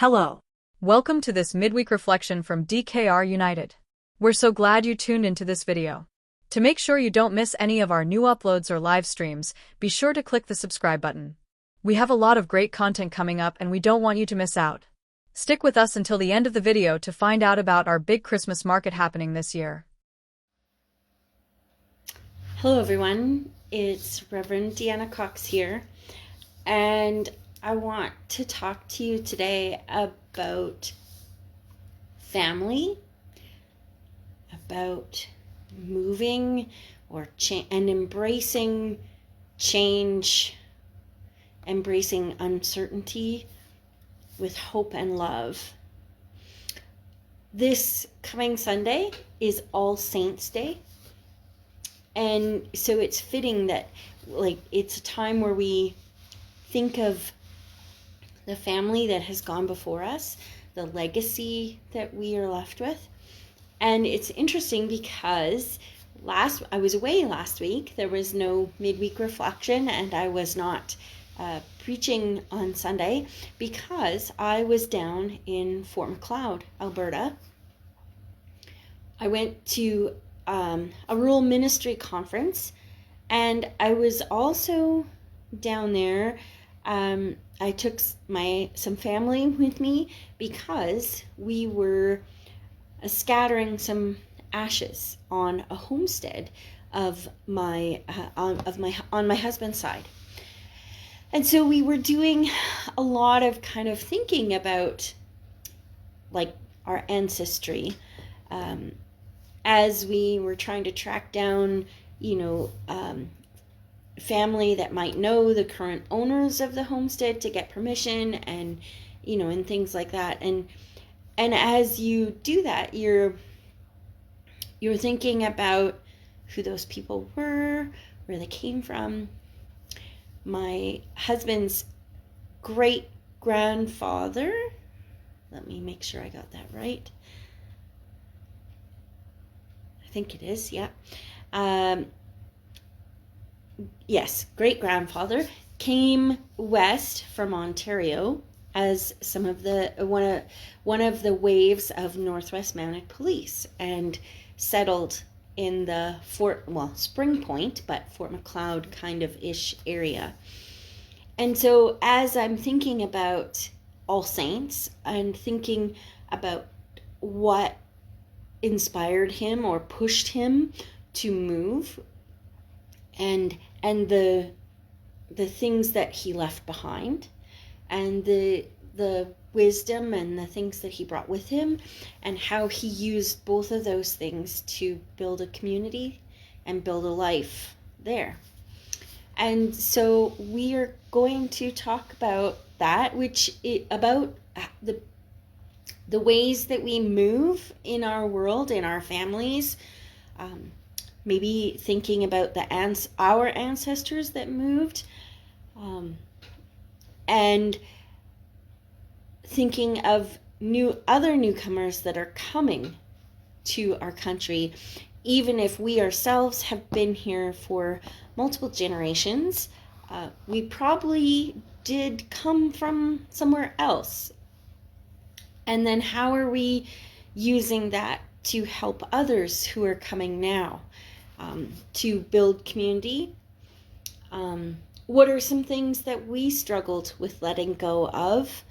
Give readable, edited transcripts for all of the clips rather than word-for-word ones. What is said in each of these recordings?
Hello. Welcome to this midweek reflection from DKR United. We're so glad you tuned into this video. To make sure you don't miss any of our new uploads or live streams, be sure to click the subscribe button. We have a lot of great content coming up and we don't want you to miss out. Stick with us until the end of the video to find out about our big Christmas market happening this year. Hello everyone, it's Rev Deanna Cox here, and I want to talk to you today about family, about moving and embracing change, embracing uncertainty with hope and love. This coming Sunday is All Saints' Day. And so it's fitting that it's a time where we think of the family that has gone before us, the legacy that we are left with. And it's interesting because I was away last week. There was no midweek reflection and I was not preaching on Sunday because I was down in Fort Macleod, Alberta. I went to a rural ministry conference, and I was also down there. I took some family with me because we were scattering some ashes on a homestead of my on my husband's side, and so we were doing a lot of kind of thinking about our ancestry. As we were trying to track down, family that might know the current owners of the homestead to get permission and, and things like that. And as you do that, you're thinking about who those people were, where they came from. My husband's great grandfather, let me make sure I got that right. I think it is, yeah. Yes, great-grandfather came west from Ontario as one of the waves of Northwest Mounted Police and settled in the Spring Point, but Fort Macleod kind of ish area. And so as I'm thinking about All Saints and thinking about what inspired him or pushed him to move, and the things that he left behind, and the wisdom and the things that he brought with him, and how he used both of those things to build a community and build a life there. And so we are going to talk about that, about the ways that we move in our world, in our families, maybe thinking about our ancestors that moved, and thinking of other newcomers that are coming to our country, even if we ourselves have been here for multiple generations. We probably did come from somewhere else. And then how are we using that to help others who are coming now, to build community? What are some things that we struggled with letting go of,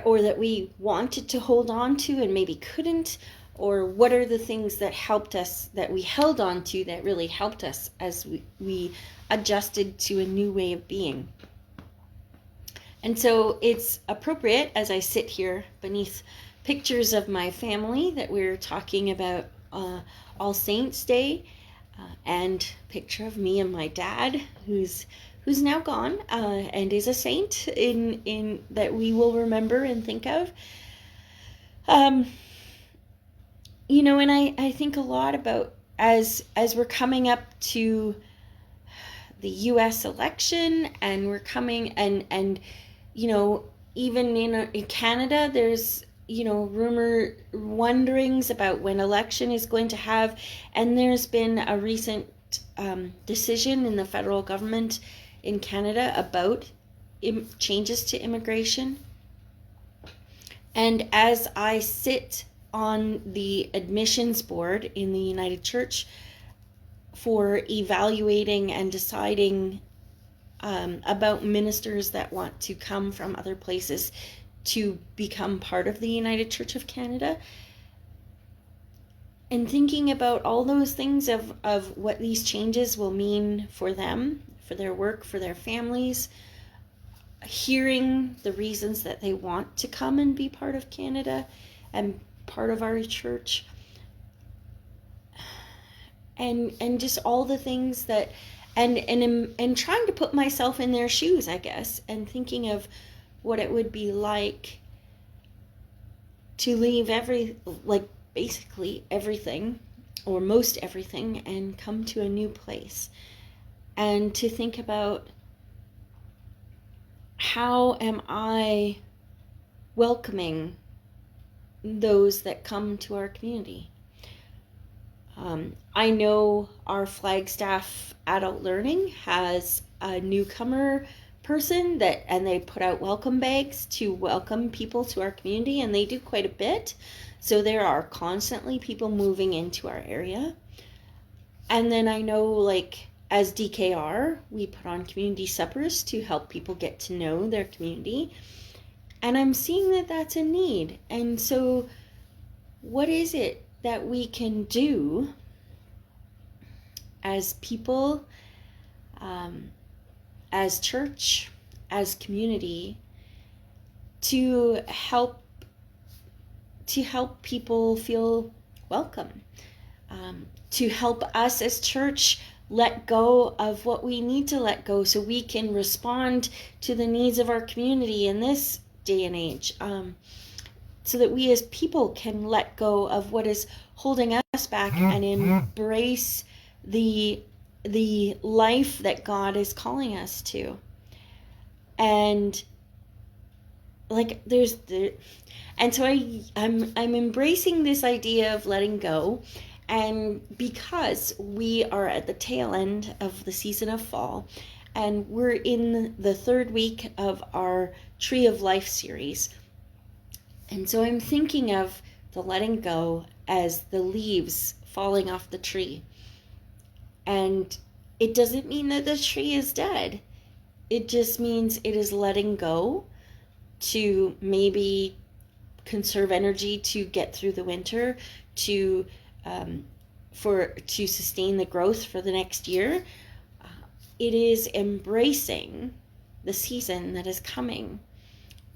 or that we wanted to hold on to and maybe couldn't? Or what are the things that helped us, that we held on to, that really helped us as we adjusted to a new way of being? And so it's appropriate, as I sit here beneath pictures of my family that we're talking about All Saints' Day, and picture of me and my dad, who's now gone, and is a saint in that we will remember and think of. And I think a lot about as we're coming up to the U.S. election, and we're coming and even in Canada, there's wonderings about when election is going to have, and there's been a recent decision in the federal government in Canada about changes to immigration. And as I sit on the admissions board in the United Church for evaluating and deciding about ministers that want to come from other places to become part of the United Church of Canada, and thinking about all those things of what these changes will mean for them, for their work, for their families, hearing the reasons that they want to come and be part of Canada and part of our church, and just all the things that, and trying to put myself in their shoes, I guess, and thinking of what it would be like to leave basically everything, or most everything, and come to a new place, and to think about, how am I welcoming those that come to our community? I know our Flagstaff Adult Learning has a newcomer person and they put out welcome bags to welcome people to our community, and they do quite a bit. So there are constantly people moving into our area. And then I know, as DKR, we put on community suppers to help people get to know their community. And I'm seeing that that's a need. And so what is it that we can do as people, as church, as community, to help people feel welcome, to help us as church let go of what we need to let go so we can respond to the needs of our community in this day and age, so that we as people can let go of what is holding us back and embrace the life that God is calling us to. And and so I'm embracing this idea of letting go. And because we are at the tail end of the season of fall, and we're in the third week of our Tree of Life series, and so I'm thinking of the letting go as the leaves falling off the tree. And it doesn't mean that the tree is dead. It just means it is letting go to maybe conserve energy to get through the winter, to sustain the growth for the next year. It is embracing the season that is coming.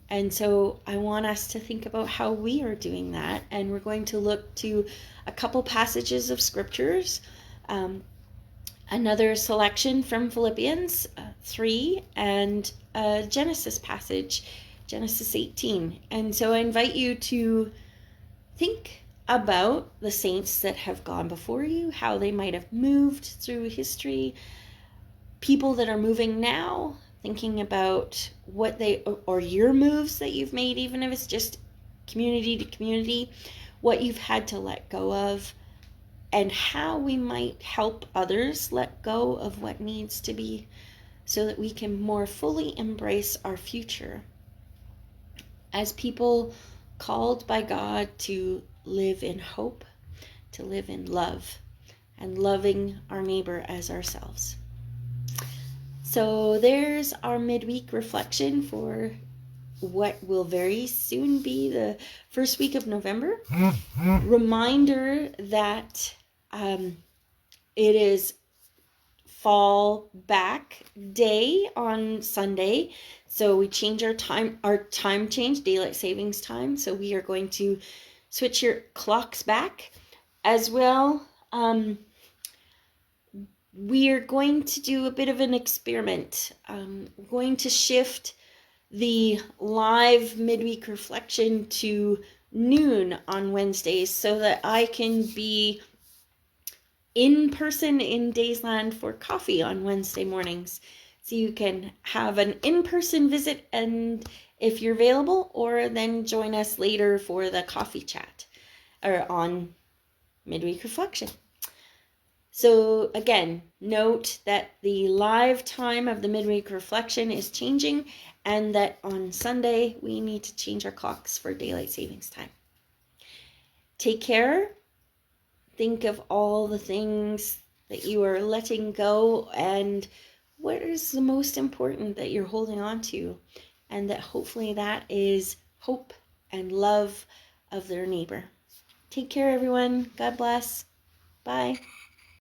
And so I want us to think about how we are doing that. And we're going to look to a couple passages of scriptures, another selection from Philippians 3, and a Genesis passage, Genesis 18. And so I invite you to think about the saints that have gone before you, how they might have moved through history, people that are moving now, thinking about what or your moves that you've made, even if it's just community to community, what you've had to let go of, and how we might help others let go of what needs to be, so that we can more fully embrace our future as people called by God to live in hope, to live in love, and loving our neighbor as ourselves. So there's our midweek reflection for what will very soon be the first week of November. Reminder that it is fall back day on Sunday. So we change our time change, daylight savings time. So we are going to switch your clocks back as well. We are going to do a bit of an experiment. We're going to shift the live midweek reflection to noon on Wednesdays so that I can be in person in Daysland for coffee on Wednesday mornings. So you can have an in-person visit, and if you're available, or then join us later for the coffee chat or on midweek reflection. So again, note that the live time of the midweek reflection is changing, and that on Sunday we need to change our clocks for daylight savings time. Take care. Think of all the things that you are letting go and what is the most important that you're holding on to, and that hopefully that is hope and love of their neighbor. Take care, everyone. God bless. Bye.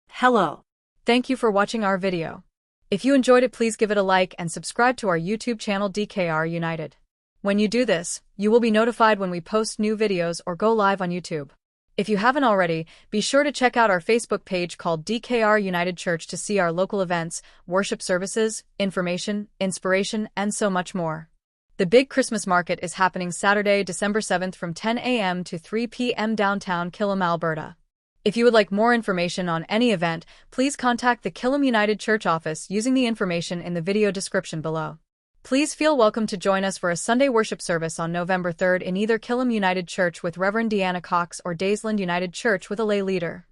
Hello. Thank you for watching our video. If you enjoyed it, please give it a like and subscribe to our YouTube channel DKR United. When you do this, you will be notified when we post new videos or go live on YouTube. If you haven't already, be sure to check out our Facebook page called DKR United Church to see our local events, worship services, information, inspiration, and so much more. The big Christmas market is happening Saturday, December 7th from 10 a.m. to 3 p.m. downtown Killam, Alberta. If you would like more information on any event, please contact the Killam United Church Office using the information in the video description below. Please feel welcome to join us for a Sunday worship service on November 3rd in either Killam United Church with Rev Deanna or Daysland United Church with a lay leader.